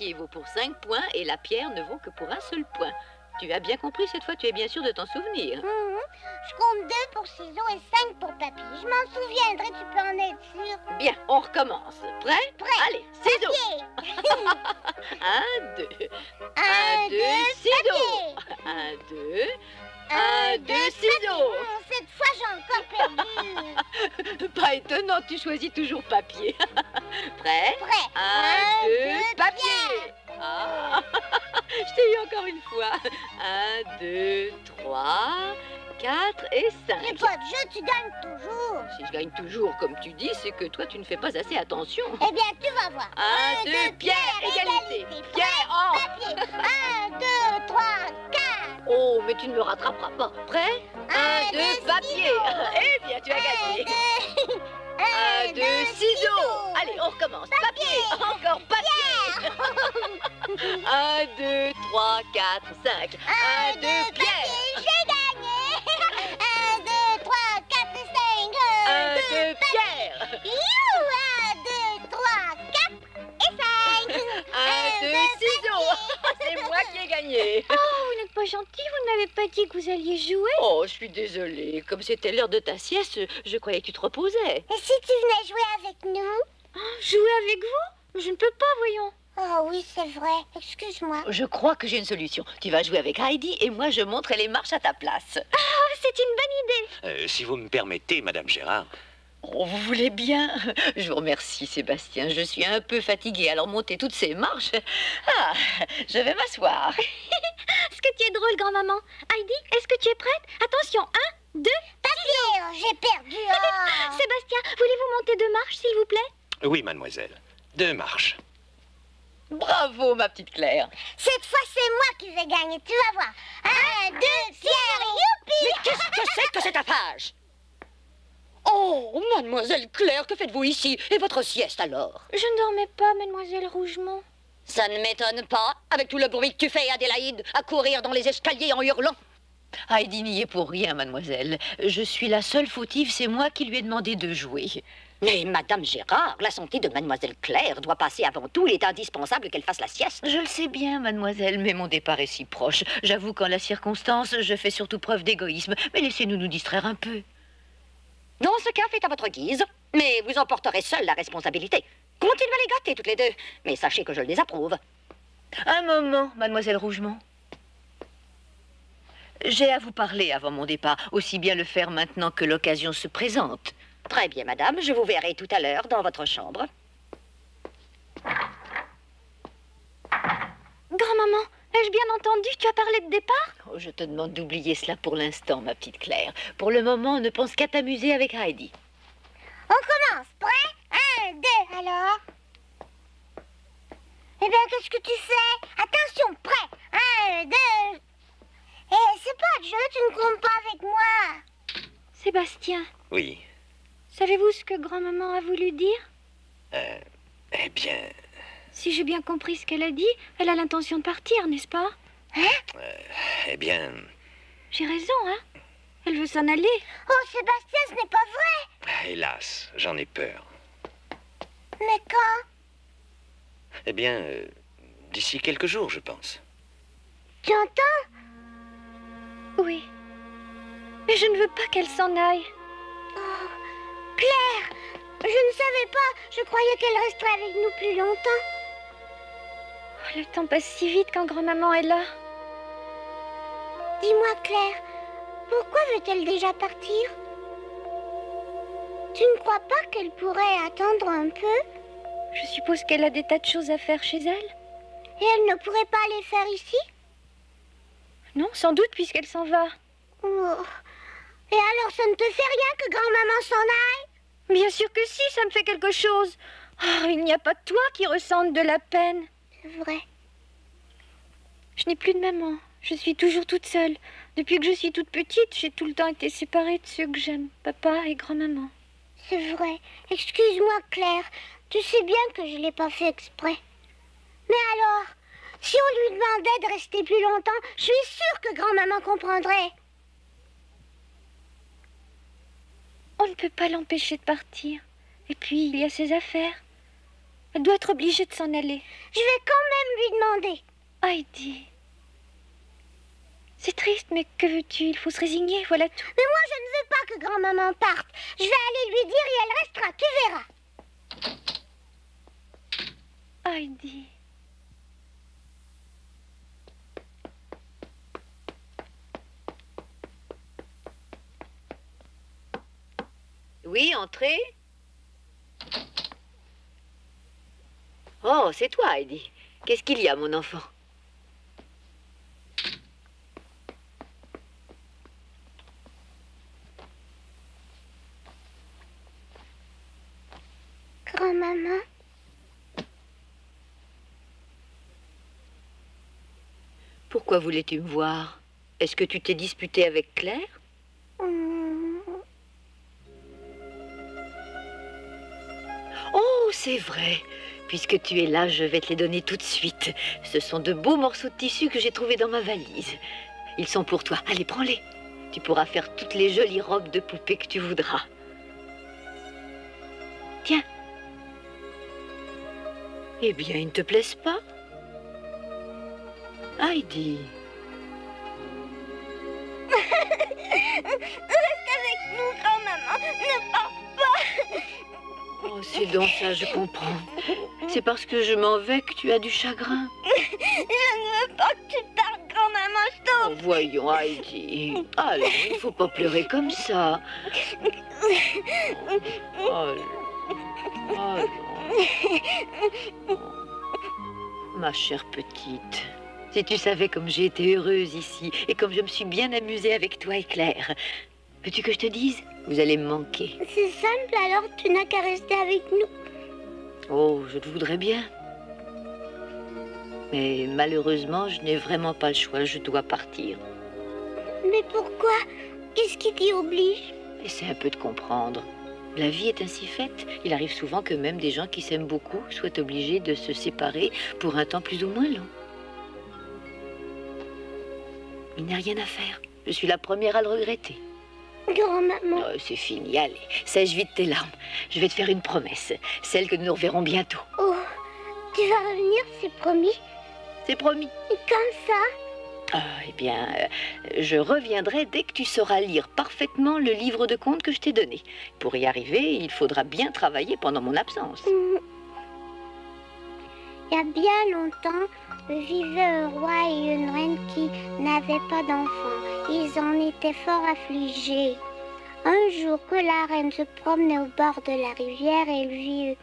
papier vaut pour 5 points et la pierre ne vaut que pour un seul point. Tu as bien compris cette fois, tu es bien sûr de t'en souvenir. Je compte 2 pour ciseaux et 5 pour papier. Je m'en souviendrai, tu peux en être sûr. Bien, on recommence. Prêt? Prêt. Allez, ciseaux. 1, 2. 1, 2, ciseaux. 1, 2. 1, 2, ciseaux. Cette fois, j'ai encore perdu. Pas étonnant, tu choisis toujours papier. Prêt? Prêt. 1, 2, papier. Ah. Je t'ai eu encore une fois. 1, 2, 3, 4 et 5. J'ai pas de jeu, tu gagnes toujours. Si je gagne toujours, comme tu dis, c'est que toi, tu ne fais pas assez attention. Eh bien, tu vas voir. 1, 2, pierre, égalité. Pierre, oh. Papier. 1, 2, 3, 4. Oh, mais tu ne me rattraperas pas. Prêt? 1, 2, papier. Eh bien, tu as gagné. 1, 2, ciseaux. Allez, on recommence. Papier. Encore papier. 1, 2, 3, 4, 5. 1, 2, pierre. J'ai gagné. 1, 2, 3, 4, 5. 1, 2, pierre. 1, 2, 3, 4 et 5. 1, 2, ciseaux. C'est moi qui ai gagné. Oh, vous n'êtes pas gentil, vous ne m'avez pas dit que vous alliez jouer. Oh, je suis désolée. Comme c'était l'heure de ta sieste, je croyais que tu te reposais. Et si tu venais jouer avec nous? Jouer avec vous? Je ne peux pas, voyons. Oh oui, c'est vrai. Excuse-moi. Je crois que j'ai une solution. Tu vas jouer avec Heidi et moi je monterai les marches à ta place. Ah, c'est une bonne idée. Si vous me permettez, Madame Gérard. Oh, vous voulez bien? Je vous remercie, Sébastien. Je suis un peu fatiguée, alors monter toutes ces marches... Ah, je vais m'asseoir. Ce que tu es drôle, grand-maman. Heidi, est-ce que tu es prête? Attention, 1, 2... Papier, j'ai perdu. Oh. Sébastien, voulez-vous monter 2 marches, s'il vous plaît? Oui, mademoiselle. 2 marches. Bravo, ma petite Claire. Cette fois, c'est moi qui vais gagner, tu vas voir. 1, 2, pierre, youpi. Mais qu'est-ce que c'est que cette affaire? Oh, mademoiselle Claire, que faites-vous ici? Et votre sieste alors? Je ne dormais pas, mademoiselle Rougemont. Ça ne m'étonne pas, avec tout le bruit que tu fais, Adélaïde, à courir dans les escaliers en hurlant. Heidi n'y est pour rien, mademoiselle. Je suis la seule fautive, c'est moi qui lui ai demandé de jouer. Mais Madame Gérard, la santé de mademoiselle Claire doit passer avant tout. Il est indispensable qu'elle fasse la sieste. Je le sais bien, mademoiselle, mais mon départ est si proche. J'avoue qu'en la circonstance, je fais surtout preuve d'égoïsme. Mais laissez-nous nous distraire un peu. Dans ce cas, faites à votre guise, mais vous en porterez seule la responsabilité. Continuez à les gâter toutes les deux, mais sachez que je le désapprouve. Un moment, mademoiselle Rougemont. J'ai à vous parler avant mon départ, aussi bien le faire maintenant que l'occasion se présente. Très bien, madame, je vous verrai tout à l'heure dans votre chambre. Grand-maman, ai-je bien entendu? Tu as parlé de départ? Oh, je te demande d'oublier cela pour l'instant, ma petite Claire. Pour le moment, ne pense qu'à t'amuser avec Heidi. On commence. Prêt? 1, 2, alors? Eh bien, qu'est-ce que tu fais? Attention, prêt? 1, 2... Eh, c'est pas de jeu, tu ne comptes pas avec moi. Sébastien, Oui. savez-vous ce que grand-maman a voulu dire? Eh bien... Si j'ai bien compris ce qu'elle a dit, elle a l'intention de partir, n'est-ce pas? Eh bien... J'ai raison, hein? Elle veut s'en aller. Oh, Sébastien, ce n'est pas vrai. Hélas, j'en ai peur. Mais quand? Eh bien, d'ici quelques jours, je pense. Tu entends? Oui. Mais je ne veux pas qu'elle s'en aille. Oh, Claire, je ne savais pas. Je croyais qu'elle resterait avec nous plus longtemps. Oh, le temps passe si vite quand grand-maman est là. Dis-moi, Claire, pourquoi veut-elle déjà partir? Tu ne crois pas qu'elle pourrait attendre un peu? Je suppose qu'elle a des tas de choses à faire chez elle. Et elle ne pourrait pas les faire ici? Non, sans doute, puisqu'elle s'en va. Oh. Et alors, ça ne te fait rien que grand-maman s'en aille? Bien sûr que si, ça me fait quelque chose. Oh, il n'y a pas que toi qui ressente de la peine. C'est vrai. Je n'ai plus de maman. Je suis toujours toute seule. Depuis que je suis toute petite, j'ai tout le temps été séparée de ceux que j'aime, papa et grand-maman. C'est vrai. Excuse-moi, Claire. Tu sais bien que je ne l'ai pas fait exprès. Mais alors, si on lui demandait de rester plus longtemps, je suis sûre que grand-maman comprendrait. On ne peut pas l'empêcher de partir. Et puis, il y a ses affaires. Elle doit être obligée de s'en aller. Je vais quand même lui demander. Heidi. C'est triste, mais que veux-tu? Il faut se résigner, voilà tout. Mais moi, je ne veux pas que grand-maman parte. Je vais aller lui dire et elle restera, tu verras. Heidi. Oui, entrez. Oh, c'est toi, Heidi. Qu'est-ce qu'il y a, mon enfant? Grand-maman, Pourquoi voulais-tu me voir? Est-ce que tu t'es disputé avec Claire? Oh, c'est vrai. Puisque tu es là, je vais te les donner tout de suite. Ce sont de beaux morceaux de tissu que j'ai trouvés dans ma valise. Ils sont pour toi. Allez, prends-les. Tu pourras faire toutes les jolies robes de poupée que tu voudras. Tiens. Eh bien, ils ne te plaisent pas? Heidi. reste avec nous, grand-maman. Ne pars pas. Oh, c'est donc ça, je comprends. C'est parce que je m'en vais que tu as du chagrin. Je ne veux pas que tu partes, grand-maman, stop. Oh, voyons, Heidi. Allons, il ne faut pas pleurer comme ça. Allons. Allons. Ma chère petite, si tu savais comme j'ai été heureuse ici et comme je me suis bien amusée avec toi et Claire. Veux-tu que je te dise? Vous allez me manquer. C'est simple, alors tu n'as qu'à rester avec nous. Oh, je te voudrais bien. Mais malheureusement, je n'ai vraiment pas le choix. Je dois partir. Mais pourquoi? Qu'est-ce qui t'y oblige? Essaie un peu de comprendre. La vie est ainsi faite. Il arrive souvent que même des gens qui s'aiment beaucoup soient obligés de se séparer pour un temps plus ou moins long. Il n'y a rien à faire. Je suis la première à le regretter. Grand-maman. Oh, c'est fini, allez. Sèche vite tes larmes. Je vais te faire une promesse. Celle que nous nous reverrons bientôt. Oh, tu vas revenir, c'est promis. C'est promis. Comme ça? Ah, eh bien, je reviendrai dès que tu sauras lire parfaitement le livre de contes que je t'ai donné. Pour y arriver, il faudra bien travailler pendant mon absence. Il y a bien longtemps, vivait un roi et une reine qui n'avaient pas d'enfants. Ils en étaient fort affligés. Un jour que la reine se promenait au bord de la rivière, elle vit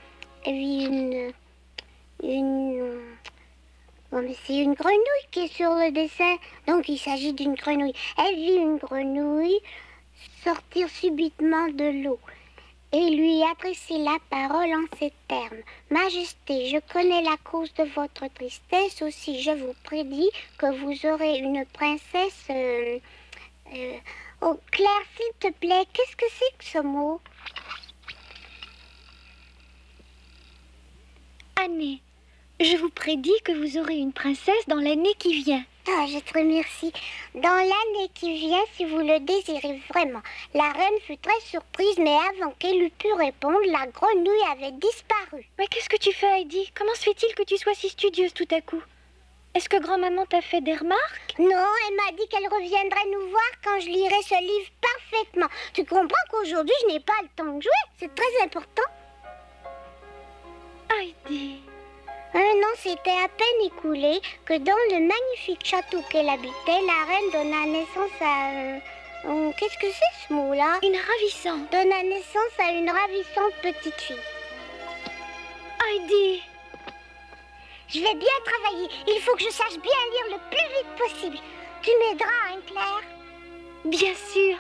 bon, mais c'est une grenouille qui est sur le dessin, donc il s'agit d'une grenouille. Elle vit une grenouille sortir subitement de l'eau et lui adresser la parole en ces termes. Majesté, je connais la cause de votre tristesse, aussi je vous prédis que vous aurez une princesse... Oh, Claire, s'il te plaît, qu'est-ce que c'est que ce mot? Année. Je vous prédis que vous aurez une princesse dans l'année qui vient. Ah, je te remercie. Dans l'année qui vient, si vous le désirez vraiment. La reine fut très surprise, mais avant qu'elle eût pu répondre, la grenouille avait disparu. Mais qu'est-ce que tu fais, Heidi? Comment se fait-il que tu sois si studieuse tout à coup? Est-ce que grand-maman t'a fait des remarques? Non, elle m'a dit qu'elle reviendrait nous voir quand je lirai ce livre parfaitement. Tu comprends qu'aujourd'hui, je n'ai pas le temps de jouer. C'est très important. Heidi... Un an s'était à peine écoulé que dans le magnifique château qu'elle habitait, la reine donna naissance à... qu'est-ce que c'est ce mot-là? Une ravissante. Donna naissance à une ravissante petite fille. Heidi... Je vais bien travailler. Il faut que je sache bien lire le plus vite possible. Tu m'aideras, hein, Claire? Bien sûr.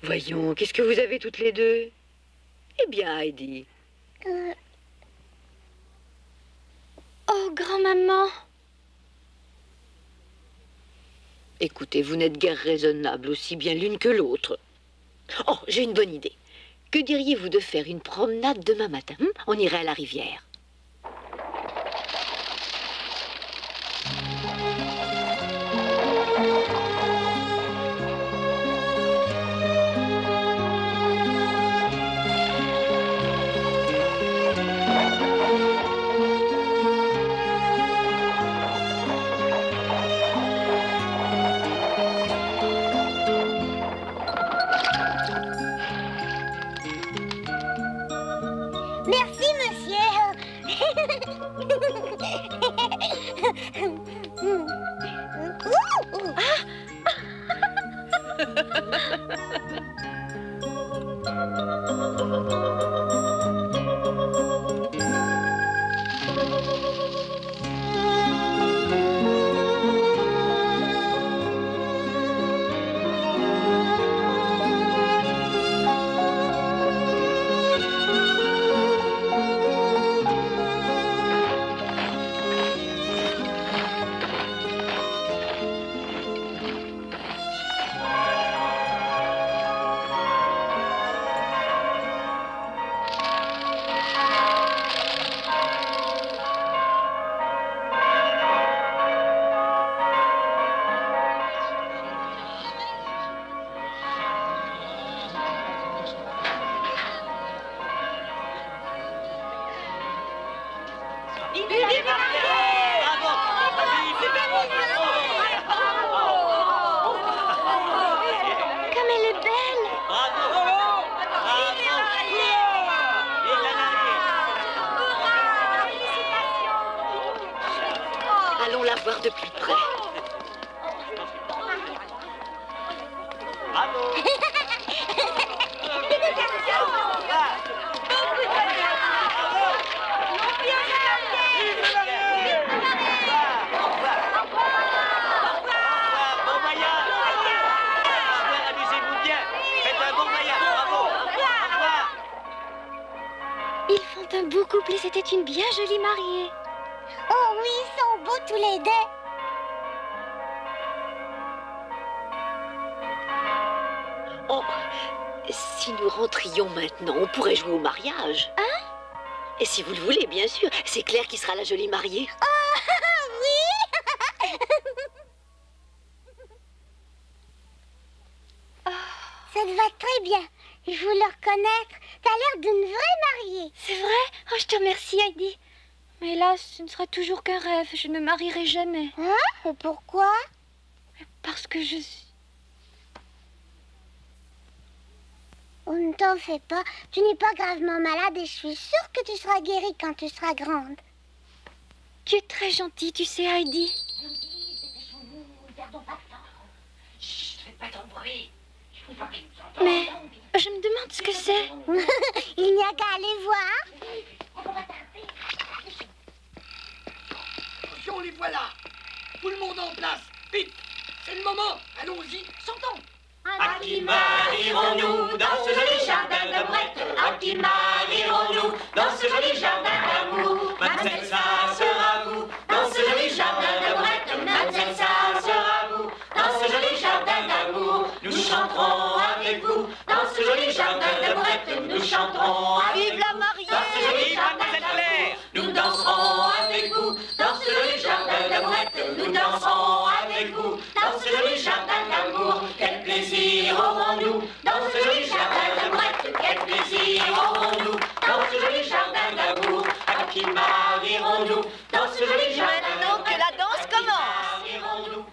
Voyons, qu'est-ce que vous avez toutes les deux? Eh bien, Heidi. Oh, grand-maman. Écoutez, vous n'êtes guère raisonnable, aussi bien l'une que l'autre. Oh, j'ai une bonne idée. Que diriez-vous de faire une promenade demain matin? On irait à la rivière. Merci, monsieur. Comme elle est belle. Allons la voir de plus près. Ils font un beau couple et c'était une bien jolie mariée. Oh oui, ils sont beaux tous les deux. Oh, si nous rentrions maintenant, on pourrait jouer au mariage. Hein? Et si vous le voulez, bien sûr. C'est Claire qui sera la jolie mariée. Oui. Ça te va très bien. Je veux le reconnaître. T'as l'air d'une vraie mariée. C'est vrai? Oh, je te remercie, Heidi. Mais hélas, ce ne sera toujours qu'un rêve. Je ne me marierai jamais. Hein? Et pourquoi? Parce que je suis... Oh, ne t'en fais pas. Tu n'es pas gravement malade et je suis sûre que tu seras guérie quand tu seras grande. Tu es très gentille, tu sais, Heidi. Mais je me demande ce que c'est. Il n'y a qu'à aller voir. Attention, les voilà. Tout le monde en place. Vite. C'est le moment. Allons-y. Chantons. À qui marierons-nous dans ce joli jardin de Brette? À qui marierons-nous dans ce joli jardin d'amour? Mademoiselle, ça sera vous dans ce joli jardin de Brette. Mademoiselle, ça sera vous dans ce joli jardin d'amour. Nous chanterons avec vous dans ce joli jardin de Brette. Nous chanterons avec Vive la vous mariée! dans ce joli jardin de Brette. Nous danserons avec vous dans ce joli jardin de Brette. Nous danserons avec vous dans ce joli jardin d'amour. Quel plaisir aurons-nous dans ce joli jardin de Brette? Quel plaisir aurons-nous dans ce joli jardin d'amour? À qui marierons-nous dans ce joli jardin de Maintenant que la danse commence. marierons-nous?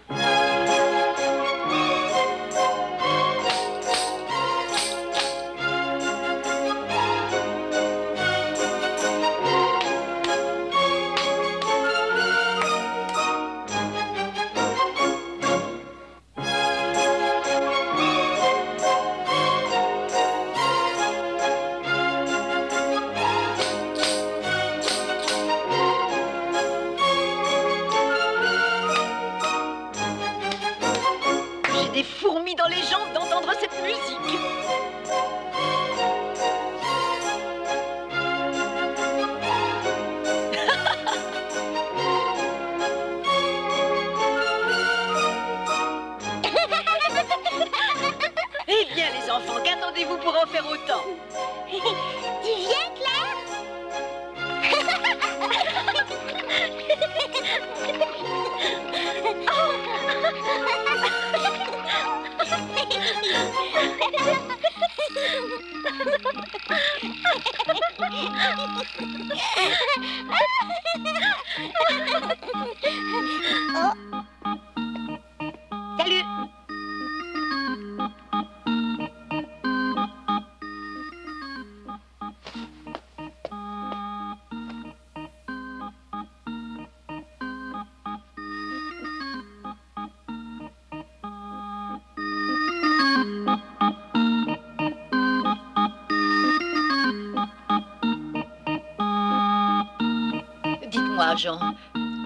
Suivez-moi, Jean.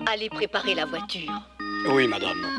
Allez préparer la voiture. Oui, madame.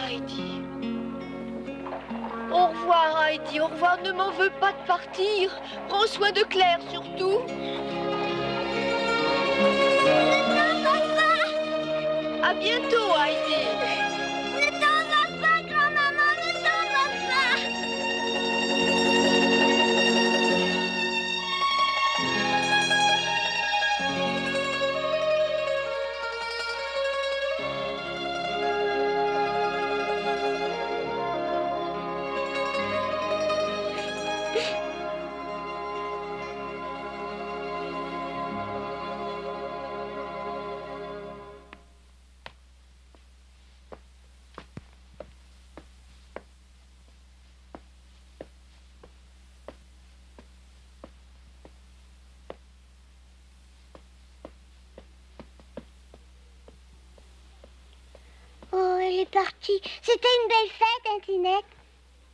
Heidi. Au revoir, Heidi. Au revoir. Ne m'en veux pas de partir. Prends soin de Claire, surtout. À bientôt, Heidi. Ne t'en vas pas, grand-maman, ne t'en vas pas. Oh, elle est partie. C'était une belle fête, hein, Tinette?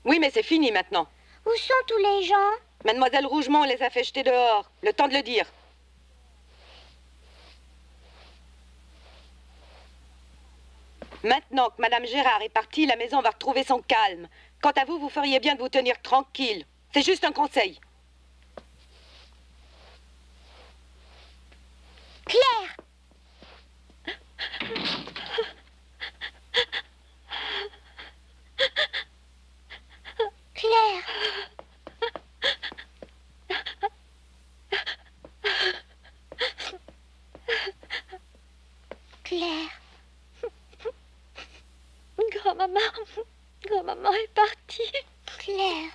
Oui, mais c'est fini maintenant. Où sont tous les gens? Mademoiselle Rougemont les a fait jeter dehors. Le temps de le dire. Maintenant que Madame Gérard est partie, la maison va retrouver son calme. Quant à vous, vous feriez bien de vous tenir tranquille. C'est juste un conseil. Claire! Claire! Claire! Grand-maman est partie. Claire!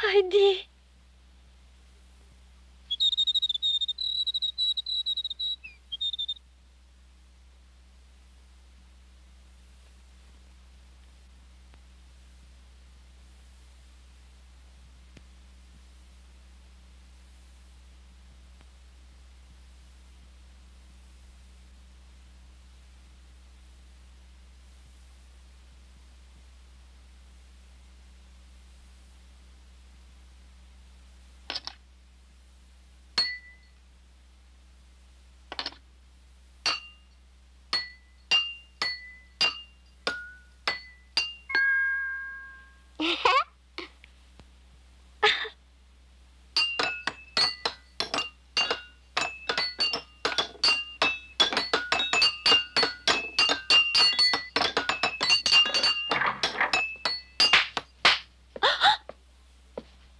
Heidi.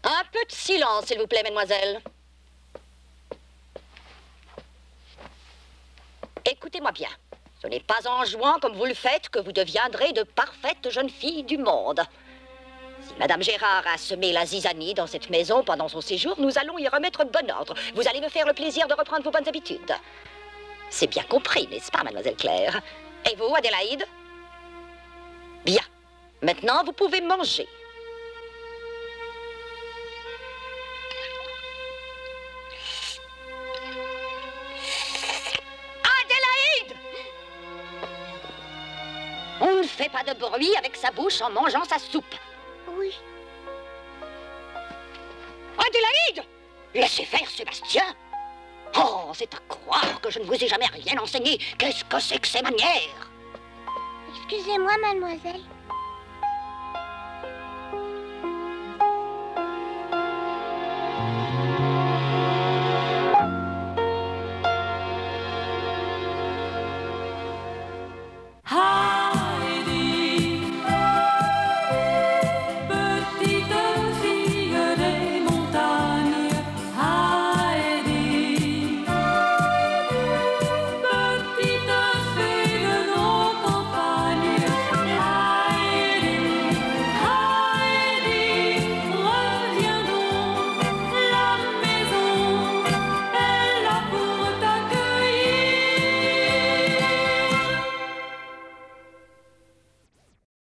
Un peu de silence, s'il vous plaît, mademoiselle. Écoutez-moi bien. Ce n'est pas en jouant comme vous le faites que vous deviendrez de parfaites jeunes filles du monde. Si Madame Gérard a semé la zizanie dans cette maison pendant son séjour, nous allons y remettre bon ordre. Vous allez me faire le plaisir de reprendre vos bonnes habitudes. C'est bien compris, n'est-ce pas, mademoiselle Claire? Et vous, Adélaïde? Bien. Maintenant, vous pouvez manger. Adélaïde! fait pas de bruit avec sa bouche en mangeant sa soupe. Oui. Adélaïde! Laissez faire Sébastien. Oh, c'est à croire que je ne vous ai jamais rien enseigné. Qu'est-ce que c'est que ces manières? Excusez-moi, mademoiselle.